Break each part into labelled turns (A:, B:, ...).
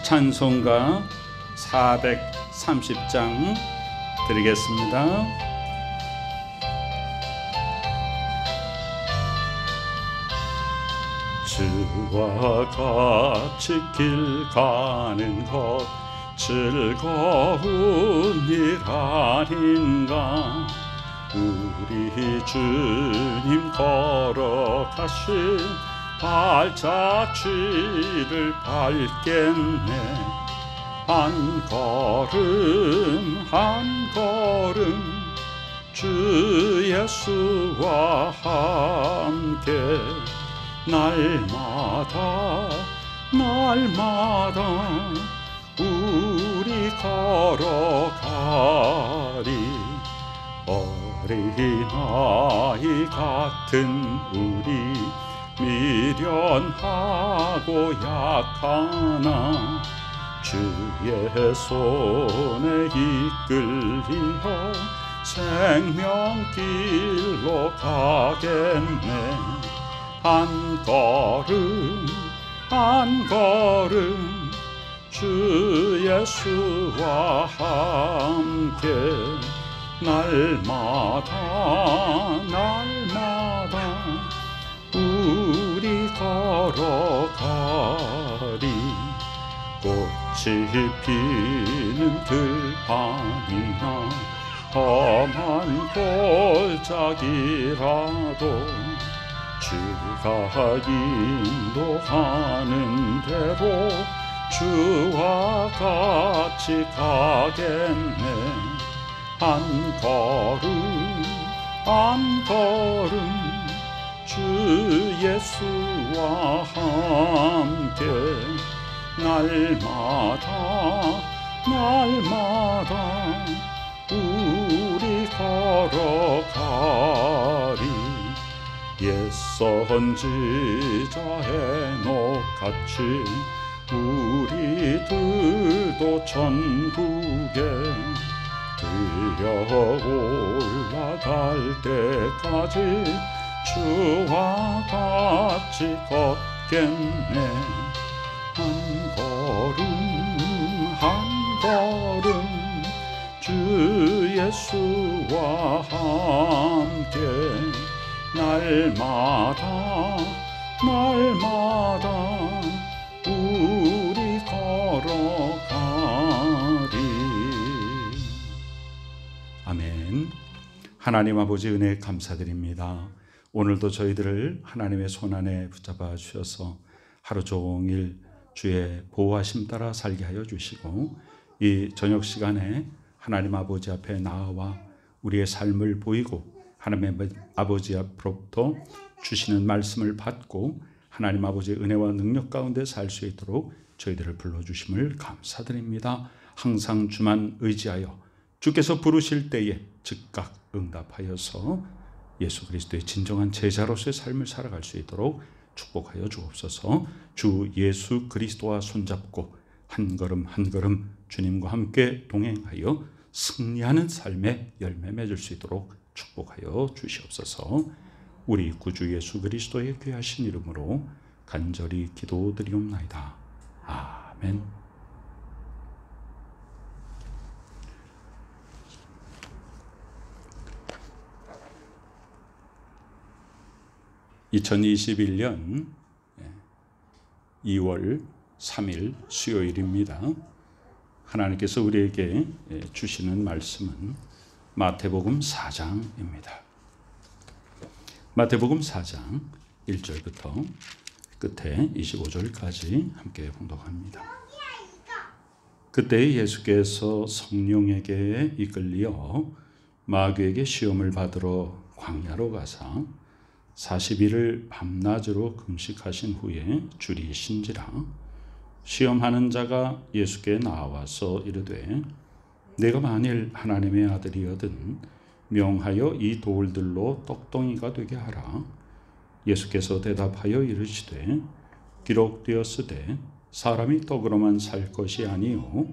A: 찬송가 430장 드리겠습니다. 주와 같이 길 가는 것 즐거운 일 아닌가. 우리 주님 걸어가신 발자취를 밟겠네. 한 걸음 한 걸음 주 예수와 함께 날마다 날마다 우리 걸어가리. 어린아이 같은 우리 미련하고 약하나 주의 손에 이끌리어 생명길로 가겠네. 한 걸음 한 걸음 주 예수와 함께 날마다 날마다 우리 걸어가리. 꽃이 피는 들판이나 험한 골짜기라도 주가 인도하는 대로 주와 같이 가겠네. 한 걸음 한 걸음 주 예수와 함께 날마다 날마다 우리 걸어가리. 옛 선지자 에녹같이 우리들도 천국에 들려 올라갈 때까지 주와 같이 걷겠네. 한 걸음 한 걸음 주 예수와 함께 날마다 날마다 우리 걸어가리. 아멘. 하나님 아버지 은혜 감사드립니다. 오늘도 저희들을 하나님의 손안에 붙잡아 주셔서 하루 종일 주의 보호하심 따라 살게 하여 주시고, 이 저녁 시간에 하나님 아버지 앞에 나와 우리의 삶을 보이고 하나님 아버지 앞으로부터 주시는 말씀을 받고 하나님 아버지의 은혜와 능력 가운데 살 수 있도록 저희들을 불러주심을 감사드립니다. 항상 주만 의지하여 주께서 부르실 때에 즉각 응답하여서 예수 그리스도의 진정한 제자로서의 삶을 살아갈 수 있도록 축복하여 주옵소서. 주 예수 그리스도와 손잡고 한 걸음 한 걸음 주님과 함께 동행하여 승리하는 삶의 열매 맺을 수 있도록 축복하여 주시옵소서. 우리 구주 예수 그리스도의 귀하신 이름으로 간절히 기도드리옵나이다. 아멘. (2021년 2월 3일) 수요일입니다. 하나님께서 우리에게 주시는 말씀은 마태복음 4장입니다. 마태복음 4장 1절부터 끝에 25절까지 함께 봉독합니다. 그때 예수께서 성령에게 이끌리어 마귀에게 시험을 받으러 광야로 가사 40일을 밤낮으로 금식하신 후에 줄이신지라. 시험하는 자가 예수께 나와서 이르되 내가 만일 하나님의 아들이거든 명하여 이 돌들로 떡덩이가 되게 하라. 예수께서 대답하여 이르시되 기록되었으되 사람이 떡으로만 살 것이 아니요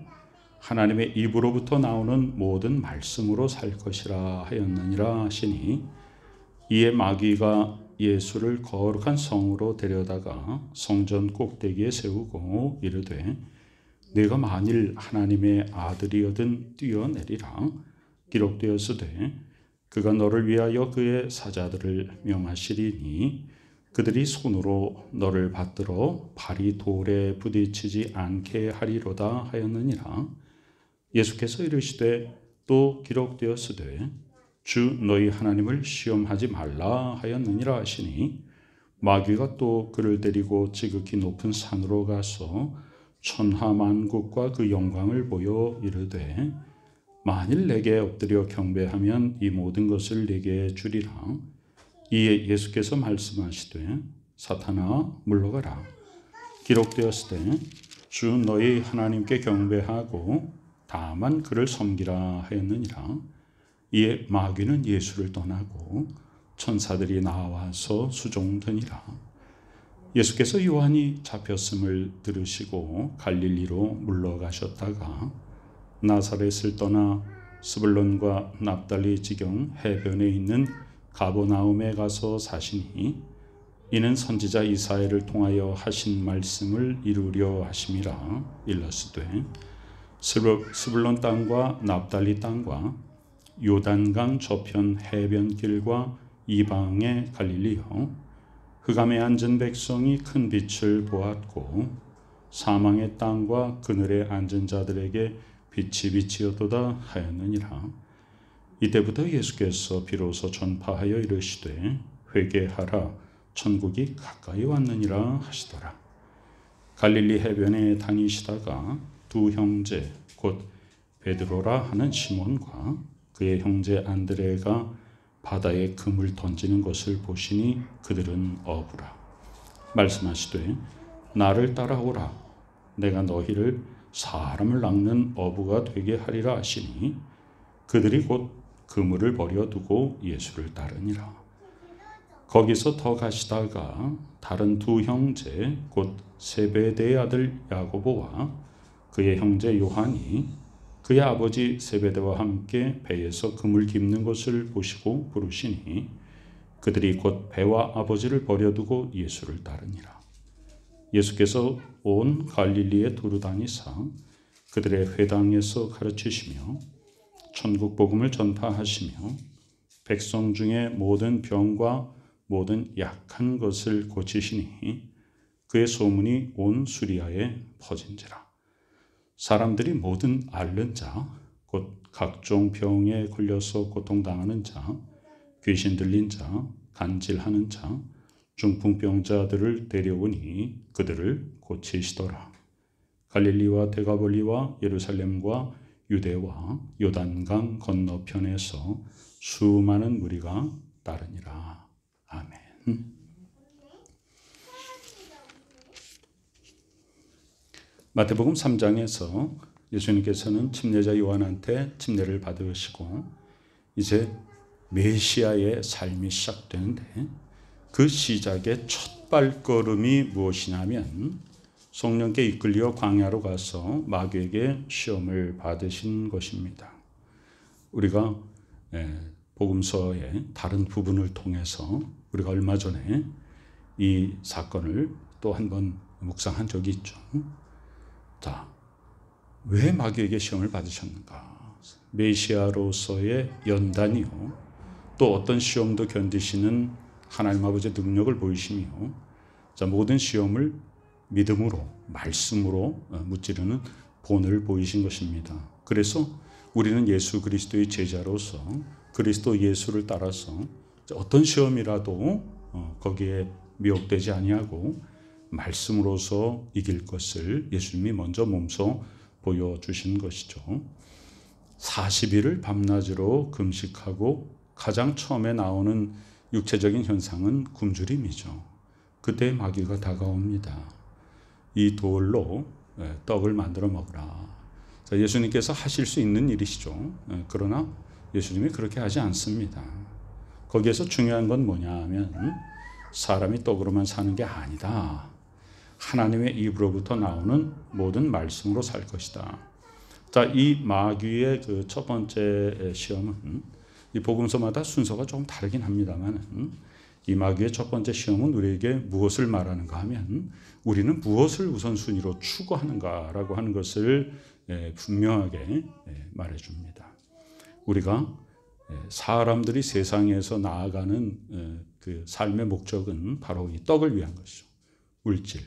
A: 하나님의 입으로부터 나오는 모든 말씀으로 살 것이라 하였느니라 하시니, 이에 마귀가 예수를 거룩한 성으로 데려다가 성전 꼭대기에 세우고 이르되 내가 만일 하나님의 아들이어든 뛰어내리라. 기록되었으되 그가 너를 위하여 그의 사자들을 명하시리니 그들이 손으로 너를 받들어 발이 돌에 부딪히지 않게 하리로다 하였느니라. 예수께서 이르시되 또 기록되었으되 주 너희 하나님을 시험하지 말라 하였느니라 하시니 마귀가 또 그를 데리고 지극히 높은 산으로 가서 천하만국과 그 영광을 보여 이르되 만일 내게 엎드려 경배하면 이 모든 것을 내게 주리라. 이에 예수께서 말씀하시되 사탄아 물러가라. 기록되었으되 주 너희 하나님께 경배하고 다만 그를 섬기라 하였느니라. 이에 마귀는 예수를 떠나고 천사들이 나와서 수종드니라. 예수께서 요한이 잡혔음을 들으시고 갈릴리로 물러가셨다가 나사렛을 떠나 스불론과 납달리 지경 해변에 있는 가버나움에 가서 사시니 이는 선지자 이사야를 통하여 하신 말씀을 이루려 하심이라. 일러스되 스불론 땅과 납달리 땅과 요단강 저편 해변길과 이방의 갈릴리여 흑암에 앉은 백성이 큰 빛을 보았고 사망의 땅과 그늘에 앉은 자들에게 빛이 비치었도다 하였느니라. 이때부터 예수께서 비로소 전파하여 이르시되 회개하라 천국이 가까이 왔느니라 하시더라. 갈릴리 해변에 다니시다가 두 형제 곧 베드로라 하는 시몬과 그의 형제 안드레가 바다에 금을 던지는 것을 보시니 그들은 어부라. 말씀하시되 나를 따라오라. 내가 너희를 사람을 낚는 어부가 되게 하리라 하시니 그들이 곧 그물을 버려두고 예수를 따르니라. 거기서 더 가시다가 다른 두 형제 곧 세베대의 아들 야고보와 그의 형제 요한이 그의 아버지 세베대와 함께 배에서 그물 깁는 것을 보시고 부르시니 그들이 곧 배와 아버지를 버려두고 예수를 따르니라. 예수께서 온 갈릴리에 두루 다니사 그들의 회당에서 가르치시며 천국 복음을 전파하시며 백성 중에 모든 병과 모든 약한 것을 고치시니 그의 소문이 온 수리아에 퍼진지라. 사람들이 모든 앓는 자, 곧 각종 병에 걸려서 고통당하는 자, 귀신 들린 자, 간질하는 자, 중풍병자들을 데려오니 그들을 고치시더라. 갈릴리와 데가볼리와 예루살렘과 유대와 요단강 건너편에서 수많은 무리가 따르니라. 아멘. 마태복음 3장에서 예수님께서는 침례자 요한한테 침례를 받으시고 이제 메시아의 삶이 시작되는데 그 시작의 첫 발걸음이 무엇이냐면 성령께 이끌려 광야로 가서 마귀에게 시험을 받으신 것입니다. 우리가 복음서의 다른 부분을 통해서 우리가 얼마 전에 이 사건을 또 한 번 묵상한 적이 있죠. 자, 왜 마귀에게 시험을 받으셨는가? 메시아로서의 연단이요. 또 어떤 시험도 견디시는 하나님 아버지의 능력을 보이시며 자, 모든 시험을 믿음으로 말씀으로 무찌르는 본을 보이신 것입니다. 그래서 우리는 예수 그리스도의 제자로서 그리스도 예수를 따라서 어떤 시험이라도 거기에 미혹되지 아니하고 말씀으로서 이길 것을 예수님이 먼저 몸소 보여주신 것이죠. 40일을 밤낮으로 금식하고 가장 처음에 나오는 육체적인 현상은 굶주림이죠. 그때 마귀가 다가옵니다. 이 돌로 떡을 만들어 먹으라. 자, 예수님께서 하실 수 있는 일이시죠. 그러나 예수님이 그렇게 하지 않습니다. 거기에서 중요한 건 뭐냐 하면 사람이 떡으로만 사는 게 아니다. 하나님의 입으로부터 나오는 모든 말씀으로 살 것이다. 자, 이 마귀의 그 첫 번째 시험은 이 복음서마다 순서가 조금 다르긴 합니다만 이 마귀의 첫 번째 시험은 우리에게 무엇을 말하는가 하면 우리는 무엇을 우선순위로 추구하는가라고 하는 것을 분명하게 말해줍니다. 우리가 사람들이 세상에서 나아가는 그 삶의 목적은 바로 이 떡을 위한 것이죠. 물질,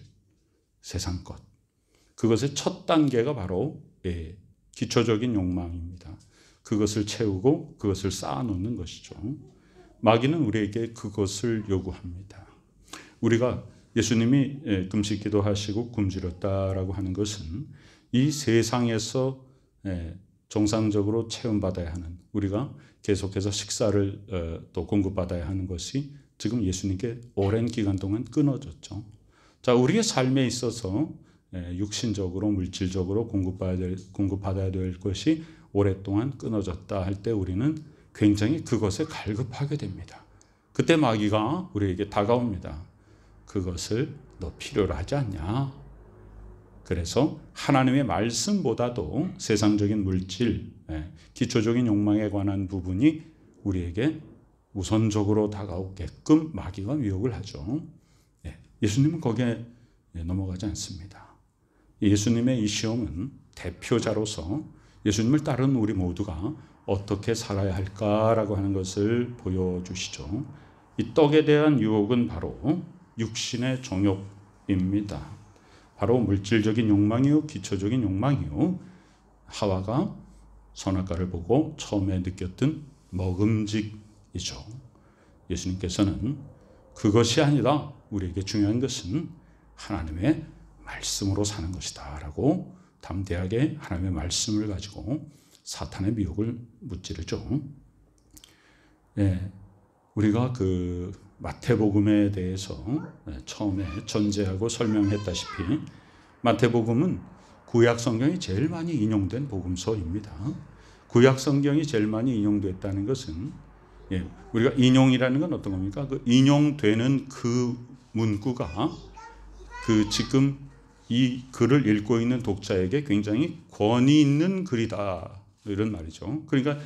A: 세상 것. 그것의 첫 단계가 바로 기초적인 욕망입니다. 그것을 채우고 그것을 쌓아놓는 것이죠. 마귀는 우리에게 그것을 요구합니다. 우리가 예수님이 금식 기도하시고 굶주렸다라고 하는 것은 이 세상에서 정상적으로 체험받아야 하는, 우리가 계속해서 식사를 또 공급받아야 하는 것이 지금 예수님께 오랜 기간 동안 끊어졌죠. 자, 우리의 삶에 있어서 육신적으로 물질적으로 공급받아야 될 것이 오랫동안 끊어졌다 할 때 우리는 굉장히 그것에 갈급하게 됩니다. 그때 마귀가 우리에게 다가옵니다. 그것을 너 필요로 하지 않냐? 그래서 하나님의 말씀보다도 세상적인 물질, 기초적인 욕망에 관한 부분이 우리에게 우선적으로 다가오게끔 마귀가 유혹을 하죠. 예수님은 거기에 넘어가지 않습니다. 예수님의 이 시험은 대표자로서 예수님을 따르는 우리 모두가 어떻게 살아야 할까라고 하는 것을 보여주시죠. 이 떡에 대한 유혹은 바로 육신의 정욕입니다. 바로 물질적인 욕망이요, 기초적인 욕망이요. 하와가 선악과를 보고 처음에 느꼈던 먹음직이죠. 예수님께서는 그것이 아니라 우리에게 중요한 것은 하나님의 말씀으로 사는 것이다 라고 담대하게 하나님의 말씀을 가지고 사탄의 미혹을 무찌르죠. 우리가 그 마태복음에 대해서 처음에 전제하고 설명했다시피 마태복음은 구약 성경이 제일 많이 인용된 복음서입니다. 구약 성경이 제일 많이 인용됐다는 것은 우리가 인용이라는 건 어떤 겁니까? 그 인용되는 그 문구가 그 지금 이 글을 읽고 있는 독자에게 굉장히 권위 있는 글이다 이런 말이죠. 그러니까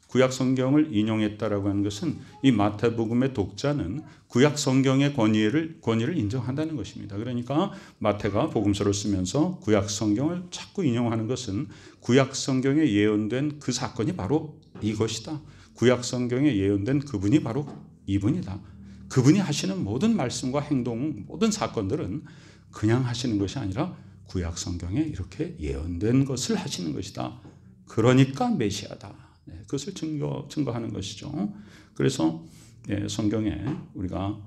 A: 구약 성경을 인용했다라고 하는 것은 이 마태복음의 독자는 구약 성경의 권위를 인정한다는 것입니다. 그러니까 마태가 복음서를 쓰면서 구약 성경을 자꾸 인용하는 것은 구약 성경에 예언된 그 사건이 바로 이것이다. 구약 성경에 예언된 그분이 바로 이분이다. 그분이 하시는 모든 말씀과 행동, 모든 사건들은 그냥 하시는 것이 아니라 구약 성경에 이렇게 예언된 것을 하시는 것이다. 그러니까 메시아다. 그것을 증거하는 것이죠. 그래서 성경에 우리가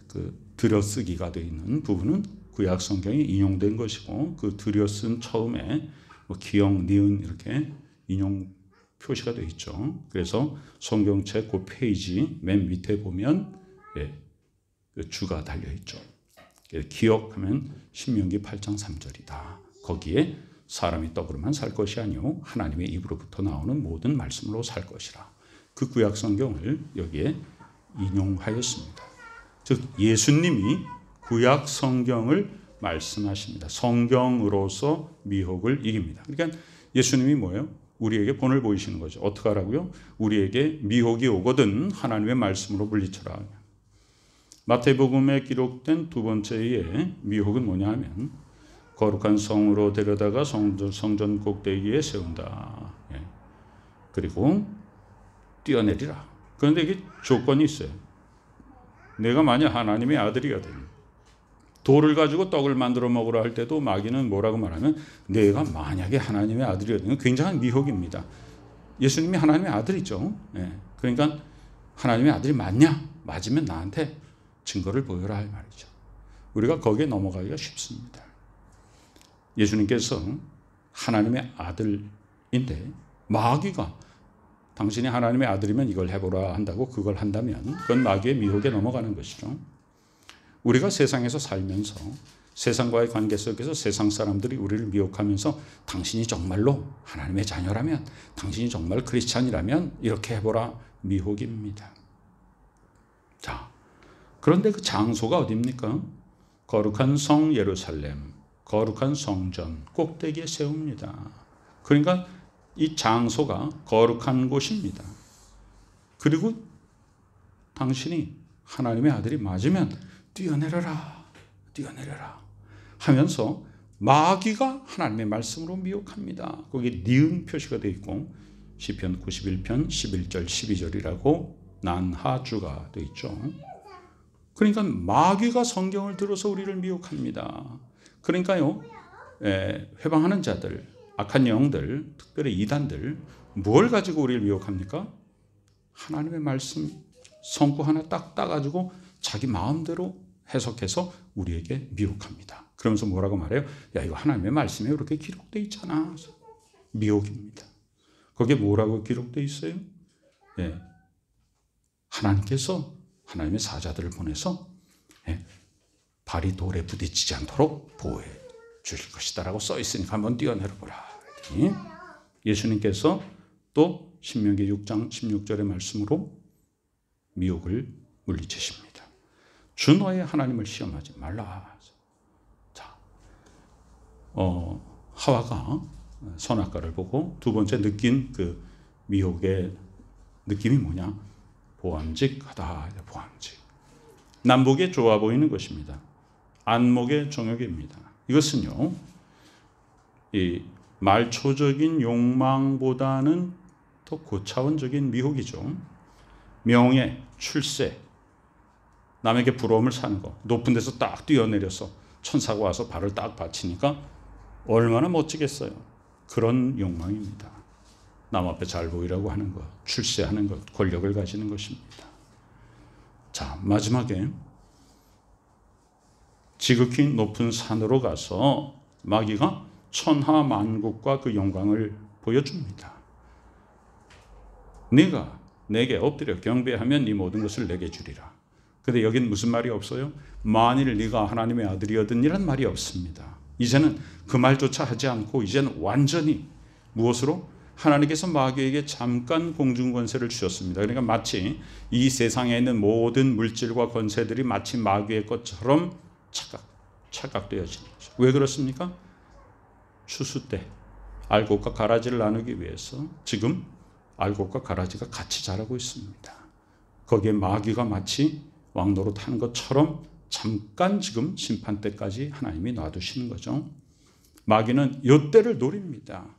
A: 그 들여쓰기가 되어 있는 부분은 구약 성경이 인용된 것이고 그 들여쓴 처음에 뭐 기역, 니은 이렇게 인용 표시가 되어 있죠. 그래서 성경책 그 페이지 맨 밑에 보면 그 주가 달려 있죠. 기억하면 신명기 8장 3절이다. 거기에 사람이 떡으로만 살 것이 아니요 하나님의 입으로부터 나오는 모든 말씀으로 살 것이라. 그 구약 성경을 여기에 인용하였습니다. 즉 예수님이 구약 성경을 말씀하십니다. 성경으로서 미혹을 이깁니다. 그러니까 예수님이 뭐예요? 우리에게 본을 보이시는 거죠. 어떻게 하라고요? 우리에게 미혹이 오거든 하나님의 말씀으로 물리쳐라. 마태복음에 기록된 두 번째의 미혹은 뭐냐 하면 거룩한 성으로 데려다가 성전 꼭대기에 세운다. 그리고 뛰어내리라. 그런데 이게 조건이 있어요. 내가 만약 하나님의 아들이거든. 돌을 가지고 떡을 만들어 먹으라 할 때도 마귀는 뭐라고 말하면 내가 만약에 하나님의 아들이거든. 굉장한 미혹입니다. 예수님이 하나님의 아들이죠. 그러니까 하나님의 아들이 맞냐? 맞으면 나한테 증거를 보여라 할 말이죠. 우리가 거기에 넘어가기가 쉽습니다. 예수님께서 하나님의 아들인데 마귀가 당신이 하나님의 아들이면 이걸 해보라 한다고 그걸 한다면 그건 마귀의 미혹에 넘어가는 것이죠. 우리가 세상에서 살면서 세상과의 관계 속에서 세상 사람들이 우리를 미혹하면서 당신이 정말로 하나님의 자녀라면 당신이 정말 크리스찬이라면 이렇게 해보라 미혹입니다. 자, 그런데 그 장소가 어디입니까? 거룩한 성 예루살렘, 거룩한 성전 꼭대기에 세웁니다. 그러니까 이 장소가 거룩한 곳입니다. 그리고 당신이 하나님의 아들이 맞으면 뛰어내려라, 뛰어내려라 하면서 마귀가 하나님의 말씀으로 미혹합니다. 거기 니은 표시가 되어 있고 시편 91편 11절 12절이라고 난하주가 되어 있죠. 그러니까 마귀가 성경을 들어서 우리를 미혹합니다. 그러니까요, 회방하는 자들, 악한 영들, 특별히 이단들 뭘 가지고 우리를 미혹합니까? 하나님의 말씀 성구 하나 딱 따가지고 자기 마음대로 해석해서 우리에게 미혹합니다. 그러면서 뭐라고 말해요? 야, 이거 하나님의 말씀에 이렇게 기록되어 있잖아. 미혹입니다. 거기에 뭐라고 기록되어 있어요? 하나님께서 하나님의 사자들을 보내서 발이 돌에 부딪히지 않도록 보호해 주실 것이다 라고 써 있으니까 한번 뛰어내려보라. 예수님께서 또 신명기 6장 16절의 말씀으로 미혹을 물리치십니다. 주 너의 하나님을 시험하지 말라. 자, 하와가 선악과를 보고 두 번째 느낀 그 미혹의 느낌이 뭐냐? 보암직하다. 보암직. 남북에 좋아 보이는 것입니다. 안목의 정욕입니다. 이것은요, 이 말초적인 욕망보다는 더 고차원적인 미혹이죠. 명예, 출세, 남에게 부러움을 사는 거, 높은 데서 딱 뛰어내려서 천사가 와서 발을 딱 받치니까 얼마나 멋지겠어요. 그런 욕망입니다. 남 앞에 잘 보이라고 하는 것, 출세하는 것, 권력을 가지는 것입니다. 자, 마지막에 지극히 높은 산으로 가서 마귀가 천하 만국과 그 영광을 보여줍니다. 네가 내게 엎드려 경배하면 네 모든 것을 내게 주리라. 근데 여긴 무슨 말이 없어요? 만일 네가 하나님의 아들이었더니란 말이 없습니다. 이제는 그 말조차 하지 않고 이제는 완전히 무엇으로? 하나님께서 마귀에게 잠깐 공중 권세를 주셨습니다. 그러니까 마치 이 세상에 있는 모든 물질과 권세들이 마치 마귀의 것처럼 착각되어지는 거죠. 왜 그렇습니까? 추수 때 알곡과 가라지를 나누기 위해서 지금 알곡과 가라지가 같이 자라고 있습니다. 거기에 마귀가 마치 왕노릇 한 것처럼 잠깐 지금 심판 때까지 하나님이 놔두시는 거죠. 마귀는 이때를 노립니다.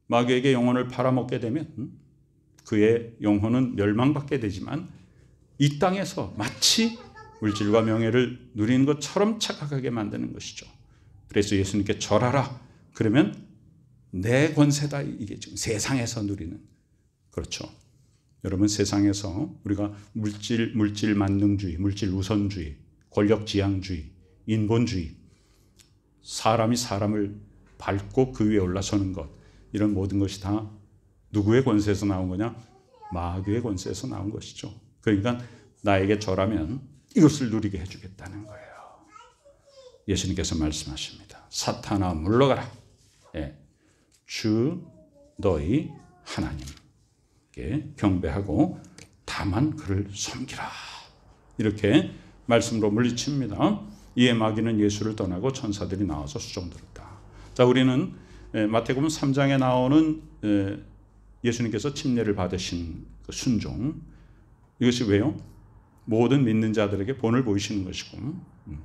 A: 마귀에게 영혼을 팔아먹게 되면 그의 영혼은 멸망받게 되지만 이 땅에서 마치 물질과 명예를 누리는 것처럼 착각하게 만드는 것이죠. 그래서 예수님께 절하라. 그러면 내 권세다. 이게 지금 세상에서 누리는. 그렇죠. 여러분, 세상에서 우리가 물질 만능주의, 물질 우선주의, 권력 지향주의, 인본주의, 사람이 사람을 밟고 그 위에 올라서는 것, 이런 모든 것이 다 누구의 권세에서 나온 거냐? 마귀의 권세에서 나온 것이죠. 그러니까 나에게 절하면 이것을 누리게 해주겠다는 거예요. 예수님께서 말씀하십니다. 사탄아 물러가라. 주 너희 하나님께 경배하고 다만 그를 섬기라. 이렇게 말씀으로 물리칩니다. 이에 마귀는 예수를 떠나고 천사들이 나와서 수종들었다. 자, 우리는 마태복음 3장에 나오는 예수님께서 침례를 받으신 그 순종, 이것이 왜요? 모든 믿는 자들에게 본을 보이시는 것이고,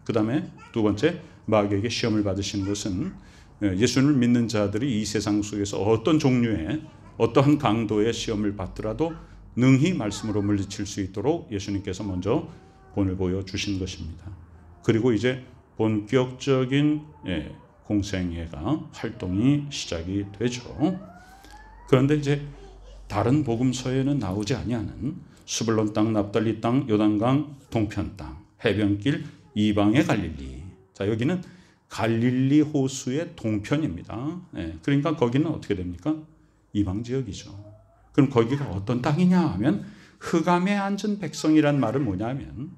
A: 그 다음에 두 번째 마귀에게 시험을 받으시는 것은 예수님을 믿는 자들이 이 세상 속에서 어떤 종류의 어떠한 강도의 시험을 받더라도 능히 말씀으로 물리칠 수 있도록 예수님께서 먼저 본을 보여주신 것입니다. 그리고 이제 본격적인 공생애가 활동이 시작이 되죠. 그런데 이제 다른 복음서에는 나오지 아니하는 스불론 땅, 납달리 땅, 요단강 동편 땅, 해변길 이방의 갈릴리. 자, 여기는 갈릴리 호수의 동편입니다. 그러니까 거기는 어떻게 됩니까? 이방 지역이죠. 그럼 거기가 어떤 땅이냐 하면 흑암에 앉은 백성이란 말은 뭐냐면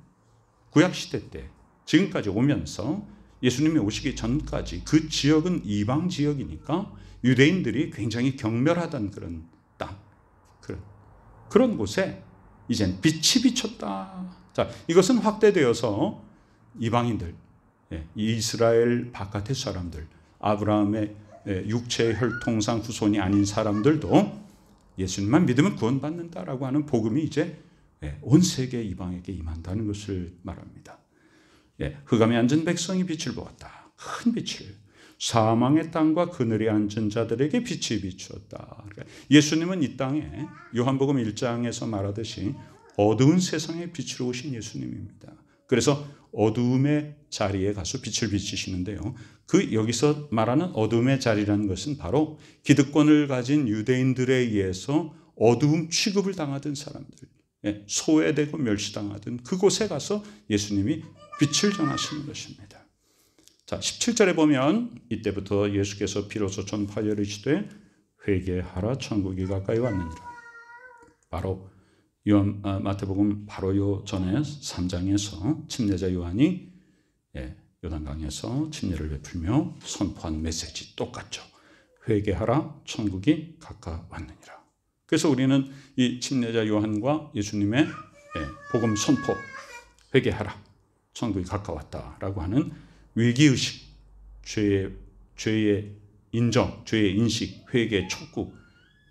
A: 구약시대 때 지금까지 오면서 예수님이 오시기 전까지 그 지역은 이방 지역이니까 유대인들이 굉장히 경멸하던 그런 땅, 그런 곳에 이젠 빛이 비쳤다. 자, 이것은 확대되어서 이방인들, 이스라엘 바깥의 사람들, 아브라함의 육체의 혈통상 후손이 아닌 사람들도 예수님만 믿으면 구원받는다라고 하는 복음이 이제 온 세계 이방에게 임한다는 것을 말합니다. 흑암에 앉은 백성이 빛을 보았다. 큰 빛을. 사망의 땅과 그늘에 앉은 자들에게 빛이 비추었다. 예수님은 이 땅에 요한복음 1장에서 말하듯이 어두운 세상에 빛으로 오신 예수님입니다. 그래서 어두움의 자리에 가서 빛을 비치시는데요. 여기서 말하는 어두움의 자리라는 것은 바로 기득권을 가진 유대인들에 의해서 어두움 취급을 당하던 사람들, 소외되고 멸시당하던 그곳에 가서 예수님이 빛을 전하시는 것입니다. 자, 17절에 보면 이때부터 예수께서 비로소 전파하여 이르시되 회개하라 천국이 가까이 왔느니라. 바로 마태복음 바로 요 전에 3장에서 침례자 요한이 요단강에서 침례를 베풀며 선포한 메시지 똑같죠. 회개하라 천국이 가까이 왔느니라. 그래서 우리는 이 침례자 요한과 예수님의 복음 선포, 회개하라 천국이 가까웠다라고 하는 위기의식, 죄의 인정, 죄의 인식, 회개의 촉구,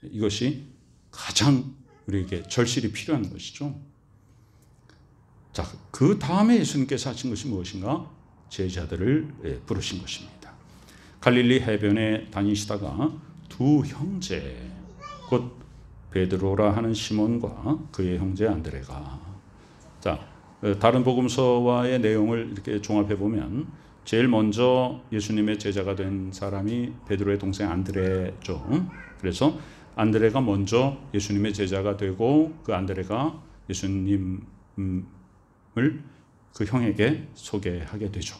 A: 이것이 가장 우리에게 절실히 필요한 것이죠. 자, 그 다음에 예수님께서 하신 것이 무엇인가? 제자들을 부르신 것입니다. 갈릴리 해변에 다니시다가 두 형제, 곧 베드로라 하는 시몬과 그의 형제 안드레가, 자, 다른 복음서와의 내용을 이렇게 종합해 보면 제일 먼저 예수님의 제자가 된 사람이 베드로의 동생 안드레죠. 그래서 안드레가 먼저 예수님의 제자가 되고 그 안드레가 예수님을 그 형에게 소개하게 되죠.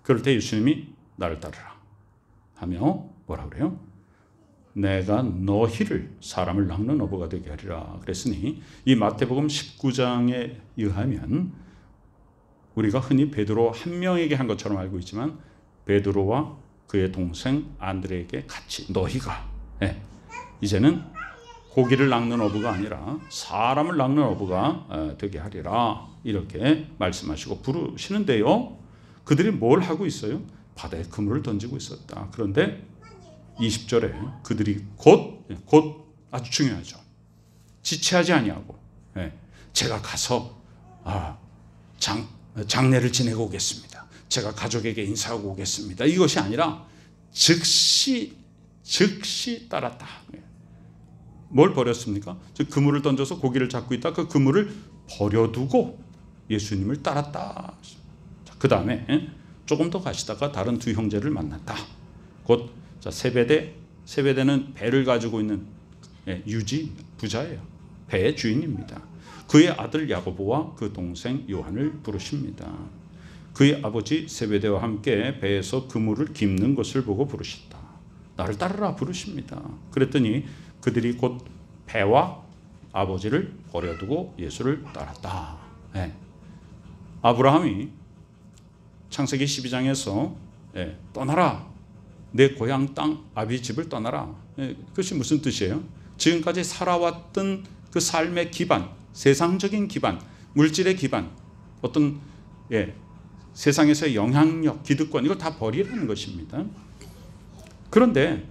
A: 그럴 때 예수님이 나를 따르라 하며 뭐라 그래요? 내가 너희를 사람을 낚는 어부가 되게 하리라 그랬으니, 이 마태복음 19장에 의하면 우리가 흔히 베드로 한 명에게 한 것처럼 알고 있지만 베드로와 그의 동생 안드레에게 같이 너희가 이제는 고기를 낚는 어부가 아니라 사람을 낚는 어부가 되게 하리라 이렇게 말씀하시고 부르시는데요. 그들이 뭘 하고 있어요? 바다에 그물을 던지고 있었다. 그런데 20절에 그들이 곧 아주 중요하죠. 지체하지 아니하고 제가 가서 장례를 지내고 오겠습니다. 제가 가족에게 인사하고 오겠습니다. 이것이 아니라 즉시 따랐다. 뭘 버렸습니까? 즉 그물을 던져서 고기를 잡고 있다. 그 그물을 버려두고 예수님을 따랐다. 그 다음에 조금 더 가시다가 다른 두 형제를 만났다. 곧 세베대는 배를 가지고 있는 유지 부자예요. 배의 주인입니다. 그의 아들 야고보와 그 동생 요한을 부르십니다. 그의 아버지 세베대와 함께 배에서 그물을 깁는 것을 보고 부르셨다. 나를 따르라 부르십니다. 그랬더니 그들이 곧 배와 아버지를 버려두고 예수를 따랐다. 아브라함이 창세기 12장에서 떠나라, 내 고향 땅 아비 집을 떠나라. 그것이 무슨 뜻이에요? 지금까지 살아왔던 그 삶의 기반, 세상적인 기반, 물질의 기반, 어떤 세상에서의 영향력, 기득권, 이걸 다 버리라는 것입니다. 그런데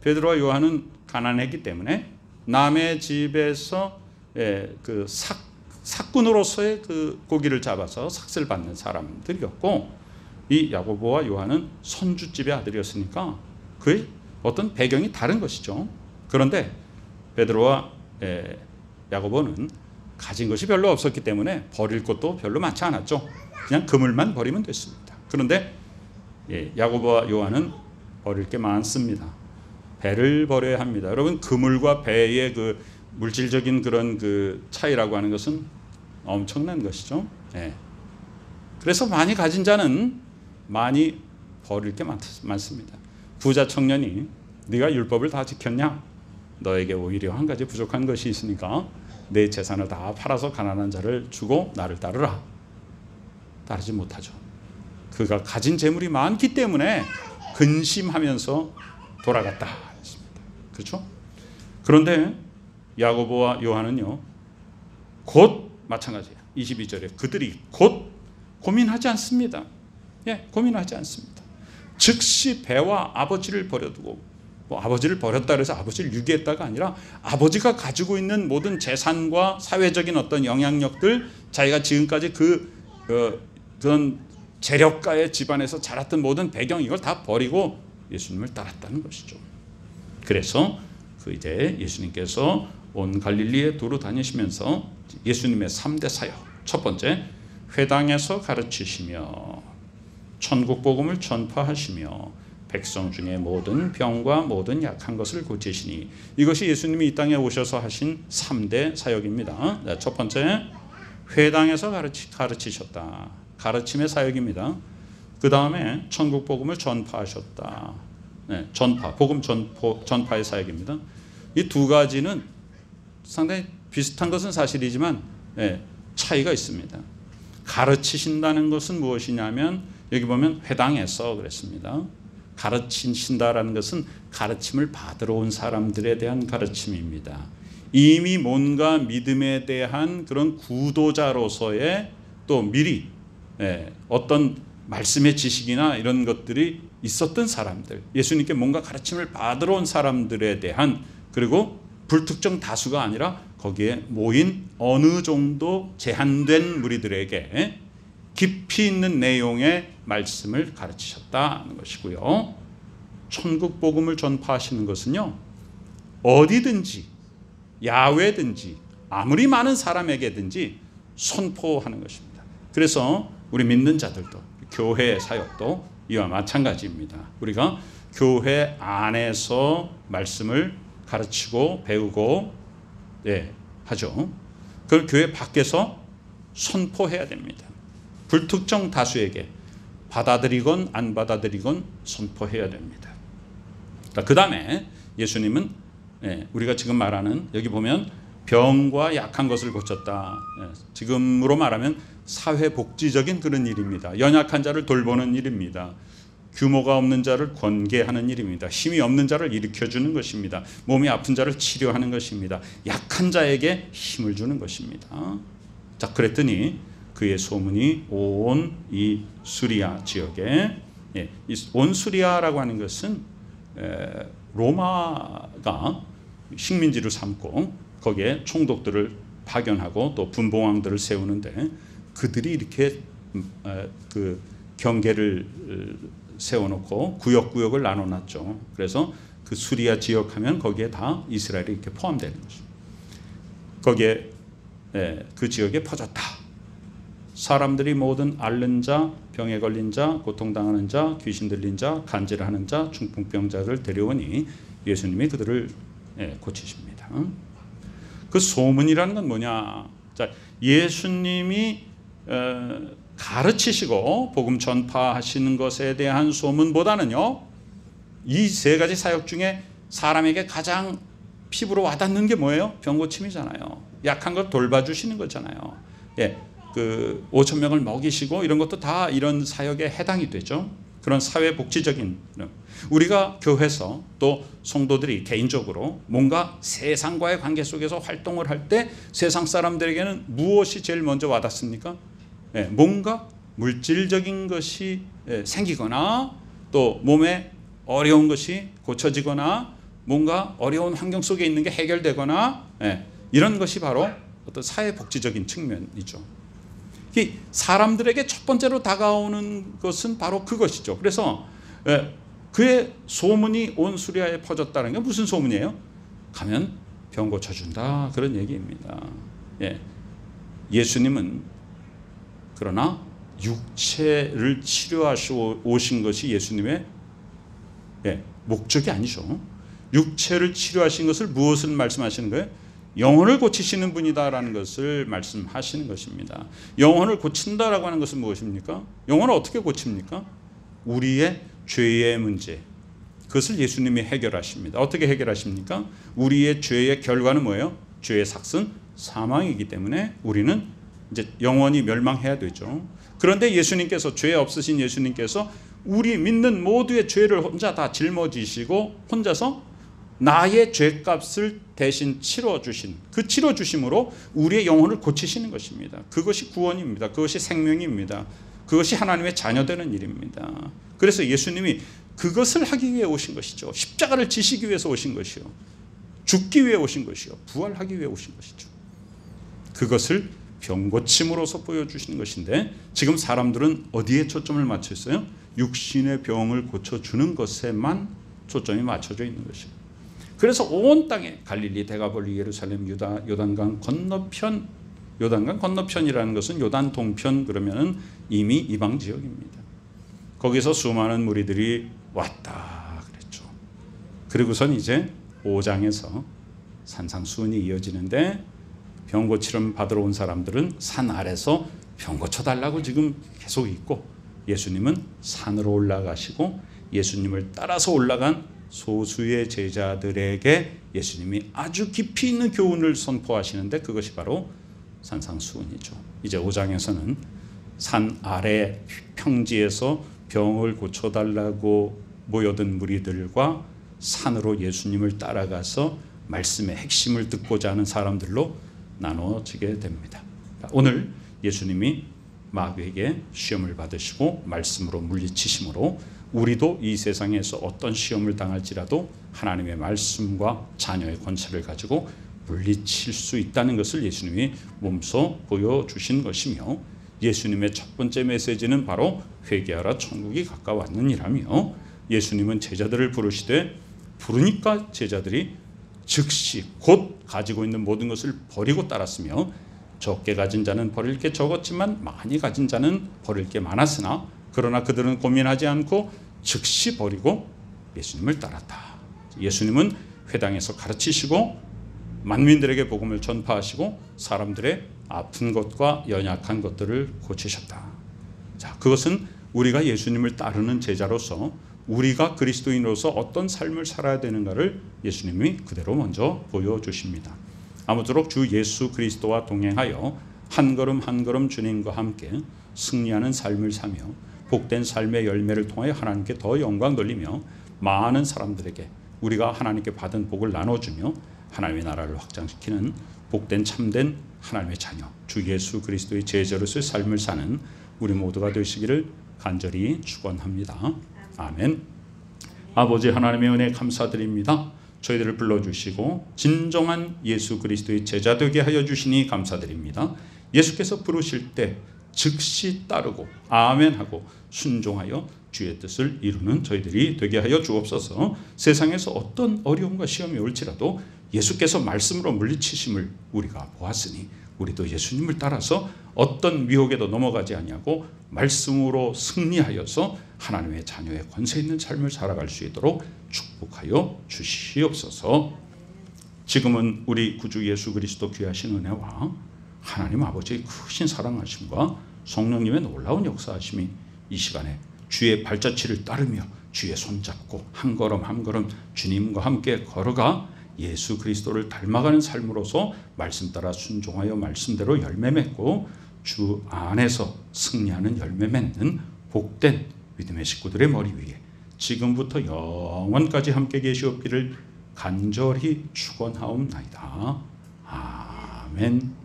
A: 베드로와 요한은 가난했기 때문에 남의 집에서 그 삭군으로서의 그 고기를 잡아서 삭슬 받는 사람들이었고, 이 야고보와 요한은 선주집의 아들이었으니까 그의 어떤 배경이 다른 것이죠. 그런데 베드로와 야고보는 가진 것이 별로 없었기 때문에 버릴 것도 별로 많지 않았죠. 그냥 그물만 버리면 됐습니다. 그런데 야고보와 요한은 버릴 게 많습니다. 배를 버려야 합니다. 여러분, 그물과 배의 그 물질적인 그런 그 차이라고 하는 것은 엄청난 것이죠. 그래서 많이 가진 자는 많이 버릴 게 많습니다. 부자 청년이 네가 율법을 다 지켰냐? 너에게 오히려 한 가지 부족한 것이 있으니까 내 재산을 다 팔아서 가난한 자를 주고 나를 따르라. 따르지 못하죠. 그가 가진 재물이 많기 때문에 근심하면서 돌아갔다 했습니다. 그렇죠? 그런데 야고보와 요한은요, 곧 마찬가지예요. 22절에 그들이 곧 고민하지 않습니다. 고민하지 않습니다. 즉시 배와 아버지를 버려두고 뭐 아버지를 버렸다 그래서 아버지를 유기했다가 아니라 아버지가 가지고 있는 모든 재산과 사회적인 어떤 영향력들, 자기가 지금까지 그런 재력가의 집안에서 자랐던 모든 배경, 이걸 다 버리고 예수님을 따랐다는 것이죠. 그래서 이제 예수님께서 온 갈릴리에 두루 다니시면서 예수님의 3대 사역, 첫 번째, 회당에서 가르치시며 천국 복음을 전파하시며 백성 중에 모든 병과 모든 약한 것을 고치시니, 이것이 예수님이 이 땅에 오셔서 하신 3대 사역입니다. 첫 번째, 회당에서 가르치셨다. 가르침의 사역입니다. 그 다음에 천국 복음을 전파하셨다. 전파, 복음 전파의 사역입니다. 이 두 가지는 상당히 비슷한 것은 사실이지만 차이가 있습니다. 가르치신다는 것은 무엇이냐면, 여기 보면 회당에서 그랬습니다. 가르치신다라는 것은 가르침을 받으러 온 사람들에 대한 가르침입니다. 이미 뭔가 믿음에 대한 그런 구도자로서의, 또 미리 어떤 말씀의 지식이나 이런 것들이 있었던 사람들, 예수님께 뭔가 가르침을 받으러 온 사람들에 대한, 그리고 불특정 다수가 아니라 거기에 모인 어느 정도 제한된 무리들에게 깊이 있는 내용의 말씀을 가르치셨다는 것이고요. 천국 복음을 전파하시는 것은요, 어디든지 야외든지 아무리 많은 사람에게든지 선포하는 것입니다. 그래서 우리 믿는 자들도, 교회 사역도 이와 마찬가지입니다. 우리가 교회 안에서 말씀을 가르치고 배우고 하죠. 그걸 교회 밖에서 선포해야 됩니다. 불특정 다수에게 받아들이건 안 받아들이건 선포해야 됩니다. 그 다음에 예수님은 우리가 지금 말하는, 여기 보면 병과 약한 것을 고쳤다. 지금으로 말하면 사회복지적인 그런 일입니다. 연약한 자를 돌보는 일입니다. 규모가 없는 자를 권계하는 일입니다. 힘이 없는 자를 일으켜주는 것입니다. 몸이 아픈 자를 치료하는 것입니다. 약한 자에게 힘을 주는 것입니다. 자, 그랬더니 그의 소문이 온 이 수리아 지역에, 이 온 수리아라고 하는 것은 로마가 식민지를 삼고 거기에 총독들을 파견하고 또 분봉왕들을 세우는데, 그들이 이렇게 그 경계를 세워놓고 구역구역을 나눠놨죠. 그래서 그 수리아 지역하면 거기에 다 이스라엘이 이렇게 포함되는 것입니다. 거기에 그 지역에 퍼졌다. 사람들이 모든 앓는 자, 병에 걸린 자, 고통당하는 자, 귀신 들린 자, 간질하는 자, 중풍병자를 데려오니 예수님이 그들을 고치십니다. 그 소문이라는 건 뭐냐? 자, 예수님이 가르치시고 복음 전파하시는 것에 대한 소문보다는요, 이 세 가지 사역 중에 사람에게 가장 피부로 와닿는 게 뭐예요? 병고침이잖아요. 약한 걸 돌봐주시는 거잖아요. 그 5,000명을 먹이시고 이런 것도 다 이런 사역에 해당이 되죠. 그런 사회복지적인, 우리가 교회에서 또 성도들이 개인적으로 뭔가 세상과의 관계 속에서 활동을 할 때 세상 사람들에게는 무엇이 제일 먼저 와닿습니까? 뭔가 물질적인 것이 생기거나 또 몸에 어려운 것이 고쳐지거나 뭔가 어려운 환경 속에 있는 게 해결되거나 이런 것이 바로 어떤 사회복지적인 측면이죠. 사람들에게 첫 번째로 다가오는 것은 바로 그것이죠. 그래서 그의 소문이 온 수리아에 퍼졌다는 게 무슨 소문이에요? 가면 병 고쳐준다, 그런 얘기입니다. 예수님은 그러나 육체를 치료하시고 오신 것이 예수님의 목적이 아니죠. 육체를 치료하신 것을 무엇을 말씀하시는 거예요? 영혼을 고치시는 분이다라는 것을 말씀하시는 것입니다. 영혼을 고친다라고 하는 것은 무엇입니까? 영혼을 어떻게 고칩니까? 우리의 죄의 문제, 그것을 예수님이 해결하십니다. 어떻게 해결하십니까? 우리의 죄의 결과는 뭐예요? 죄의 삭은 사망이기 때문에 우리는 이제 영원히 멸망해야 되죠. 그런데 예수님께서, 죄 없으신 예수님께서 우리 믿는 모두의 죄를 혼자 다 짊어지시고 혼자서 나의 죄값을 대신 치러주신, 그 치러주심으로 우리의 영혼을 고치시는 것입니다. 그것이 구원입니다. 그것이 생명입니다. 그것이 하나님의 자녀되는 일입니다. 그래서 예수님이 그것을 하기 위해 오신 것이죠. 십자가를 지시기 위해서 오신 것이요, 죽기 위해 오신 것이요, 부활하기 위해 오신 것이죠. 그것을 병고침으로서 보여주시는 것인데, 지금 사람들은 어디에 초점을 맞춰 있어요? 육신의 병을 고쳐주는 것에만 초점이 맞춰져 있는 것이에요. 그래서 온 땅에 갈릴리, 데가볼리, 예루살렘, 유다, 요단강 건너편, 요단강 건너편이라는 것은 요단 동편, 그러면은 이미 이방 지역입니다. 거기서 수많은 무리들이 왔다 그랬죠. 그리고선 이제 5장에서 산상수훈이 이어지는데, 병 고치름 받으러 온 사람들은 산 아래서 병 고쳐달라고 지금 계속 있고, 예수님은 산으로 올라가시고 예수님을 따라서 올라간 소수의 제자들에게 예수님이 아주 깊이 있는 교훈을 선포하시는데, 그것이 바로 산상수훈이죠. 이제 5장에서는 산 아래 평지에서 병을 고쳐달라고 모여든 무리들과 산으로 예수님을 따라가서 말씀의 핵심을 듣고자 하는 사람들로 나눠지게 됩니다. 오늘 예수님이 마귀에게 시험을 받으시고 말씀으로 물리치심으로 우리도 이 세상에서 어떤 시험을 당할지라도 하나님의 말씀과 자녀의 권세를 가지고 물리칠 수 있다는 것을 예수님이 몸소 보여주신 것이며, 예수님의 첫 번째 메시지는 바로 회개하라 천국이 가까웠느니라며, 예수님은 제자들을 부르시되 부르니까 제자들이 즉시 곧 가지고 있는 모든 것을 버리고 따랐으며, 적게 가진 자는 버릴 게 적었지만 많이 가진 자는 버릴 게 많았으나 그러나 그들은 고민하지 않고 즉시 버리고 예수님을 따랐다. 예수님은 회당에서 가르치시고 만민들에게 복음을 전파하시고 사람들의 아픈 것과 연약한 것들을 고치셨다. 자, 그것은 우리가 예수님을 따르는 제자로서 우리가 그리스도인으로서 어떤 삶을 살아야 되는가를 예수님이 그대로 먼저 보여주십니다. 아무쪼록 주 예수 그리스도와 동행하여 한 걸음 한 걸음 주님과 함께 승리하는 삶을 사며 복된 삶의 열매를 통하여 하나님께 더 영광 돌리며 많은 사람들에게 우리가 하나님께 받은 복을 나눠주며 하나님의 나라를 확장시키는 복된 참된 하나님의 자녀, 주 예수 그리스도의 제자로서의 삶을 사는 우리 모두가 되시기를 간절히 축원합니다. 아멘. 아버지 하나님의 은혜 감사드립니다. 저희들을 불러주시고 진정한 예수 그리스도의 제자 되게 하여 주시니 감사드립니다. 예수께서 부르실 때 즉시 따르고 아멘하고 순종하여 주의 뜻을 이루는 저희들이 되게 하여 주옵소서. 세상에서 어떤 어려움과 시험이 올지라도 예수께서 말씀으로 물리치심을 우리가 보았으니 우리도 예수님을 따라서 어떤 미혹에도 넘어가지 아니하고 말씀으로 승리하여서 하나님의 자녀의 권세 있는 삶을 살아갈 수 있도록 축복하여 주시옵소서. 지금은 우리 구주 예수 그리스도 귀하신 은혜와 하나님 아버지의 크신 사랑하심과 성령님의 놀라운 역사하심이 이 시간에 주의 발자취를 따르며 주의 손잡고 한 걸음 한 걸음 주님과 함께 걸어가 예수 그리스도를 닮아가는 삶으로서 말씀 따라 순종하여 말씀대로 열매 맺고 주 안에서 승리하는 열매 맺는 복된 믿음의 식구들의 머리 위에 지금부터 영원까지 함께 계시옵기를 간절히 축원하옵나이다. 아멘.